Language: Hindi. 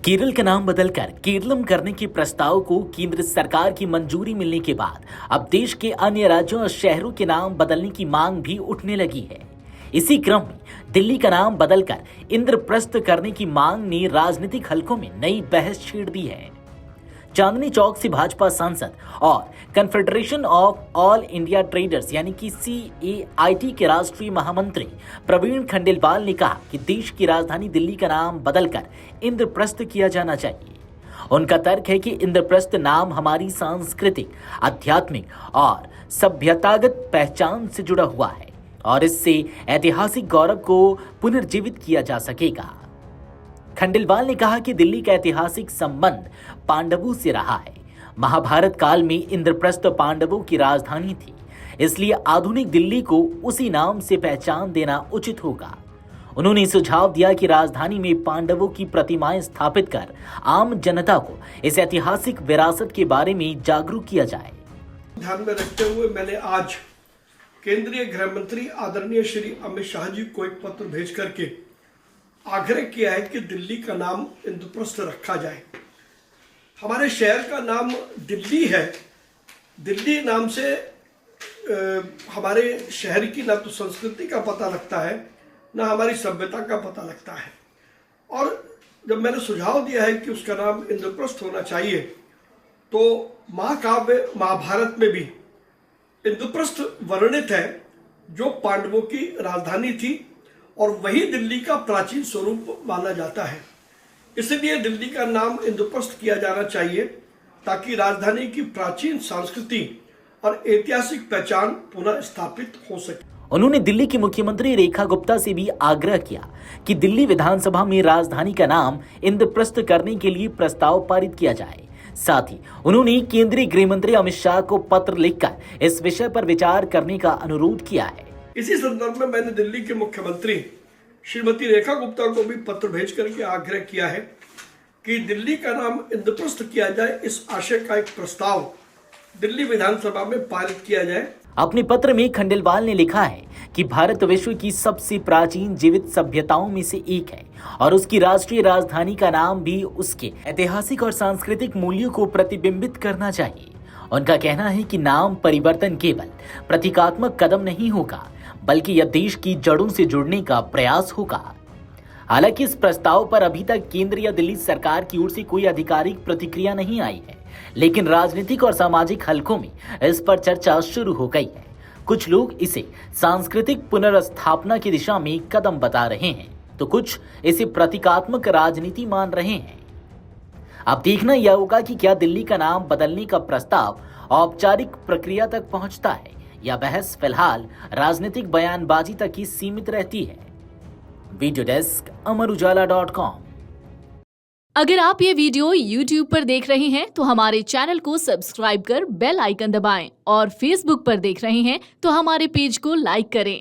केरल का नाम बदलकर केरलम करने के प्रस्ताव को केंद्र सरकार की मंजूरी मिलने के बाद अब देश के अन्य राज्यों और शहरों के नाम बदलने की मांग भी उठने लगी है। इसी क्रम में दिल्ली का नाम बदलकर इंद्रप्रस्थ करने की मांग ने राजनीतिक हलकों में नई बहस छेड़ दी है। चांदनी चौक से भाजपा सांसद और confederation of all India traders यानी कि CAIT के राष्ट्रीय महामंत्री प्रवीण खंडेलवाल ने कहा कि देश की राजधानी दिल्ली का नाम बदलकर इंद्रप्रस्थ किया जाना चाहिए। उनका तर्क है कि इंद्रप्रस्थ नाम हमारी सांस्कृतिक, आध्यात्मिक और सभ्यतागत पहचान से जुड़ा हुआ है और इससे ऐतिहासिक गौरव को पुनर्जीवित किया जा सकेगा। खंडेलवाल ने कहा कि दिल्ली का ऐतिहासिक संबंध पांडवों से रहा है। महाभारत काल में इंद्रप्रस्थ पांडवों की राजधानी थी, इसलिए आधुनिक दिल्ली को उसी नाम से पहचान देना उचित होगा। उन्होंने सुझाव दिया कि राजधानी में पांडवों की प्रतिमाएं स्थापित कर आम जनता को इस ऐतिहासिक विरासत के बारे में जागरूक किया जाए। ध्यान में रखते हुए मैंने आज केंद्रीय गृह मंत्री आदरणीय श्री अमित शाह जी को एक पत्र भेज करके आग्रह किया है कि दिल्ली का नाम इंद्रप्रस्थ रखा जाए। हमारे शहर का नाम दिल्ली है। दिल्ली नाम से हमारे शहर की ना तो संस्कृति का पता लगता है, ना हमारी सभ्यता का पता लगता है। और जब मैंने सुझाव दिया है कि उसका नाम इंद्रप्रस्थ होना चाहिए, तो महाकाव्य महाभारत में भी इंद्रप्रस्थ वर्णित है, जो पांडवों की राजधानी थी और वही दिल्ली का प्राचीन स्वरूप माना जाता है। इसलिए दिल्ली का नाम इंद्रप्रस्थ किया जाना चाहिए ताकि राजधानी की प्राचीन संस्कृति और ऐतिहासिक पहचान पुनः स्थापित हो सके। उन्होंने दिल्ली की मुख्यमंत्री रेखा गुप्ता से भी आग्रह किया कि दिल्ली विधानसभा में राजधानी का नाम इंद्रप्रस्थ करने के लिए प्रस्ताव पारित किया जाए। साथ ही उन्होंने केंद्रीय गृह मंत्री अमित शाह को पत्र लिखकर इस विषय पर विचार करने का अनुरोध किया है। इसी संदर्भ में मैंने दिल्ली के मुख्यमंत्री श्रीमती रेखा गुप्ता को भी पत्र भेज करके आग्रह किया है कि दिल्ली का नाम इंद्रप्रस्थ किया जाए। इस आशय का एक प्रस्ताव दिल्ली विधानसभा में पारित किया जाए। अपने पत्र में खंडेलवाल ने लिखा है कि भारत विश्व की सबसे प्राचीन जीवित सभ्यताओं में से एक है और उसकी राष्ट्रीय राजधानी का नाम भी उसके ऐतिहासिक और सांस्कृतिक मूल्यों को प्रतिबिंबित करना चाहिए। उनका कहना है कि नाम परिवर्तन केवल प्रतीकात्मक कदम नहीं होगा, बल्कि यह देश की जड़ों से जुड़ने का प्रयास होगा। हालांकि इस प्रस्ताव पर अभी तक केंद्र या दिल्ली सरकार की ओर से कोई आधिकारिक प्रतिक्रिया नहीं आई है, लेकिन राजनीतिक और सामाजिक हलकों में इस पर चर्चा शुरू हो गई है। कुछ लोग इसे सांस्कृतिक पुनर्स्थापना की दिशा में कदम बता रहे हैं, तो कुछ इसे प्रतीकात्मक राजनीति मान रहे हैं। अब देखना यह होगा कि क्या दिल्ली का नाम बदलने का प्रस्ताव औपचारिक प्रक्रिया तक पहुंचता है या बहस फिलहाल राजनीतिक बयानबाजी तक ही सीमित रहती है। Video desk amarujala.com। अगर आप ये वीडियो YouTube पर देख रहे हैं तो हमारे चैनल को सब्सक्राइब कर बेल आइकन दबाएं और Facebook पर देख रहे हैं तो हमारे पेज को लाइक करें।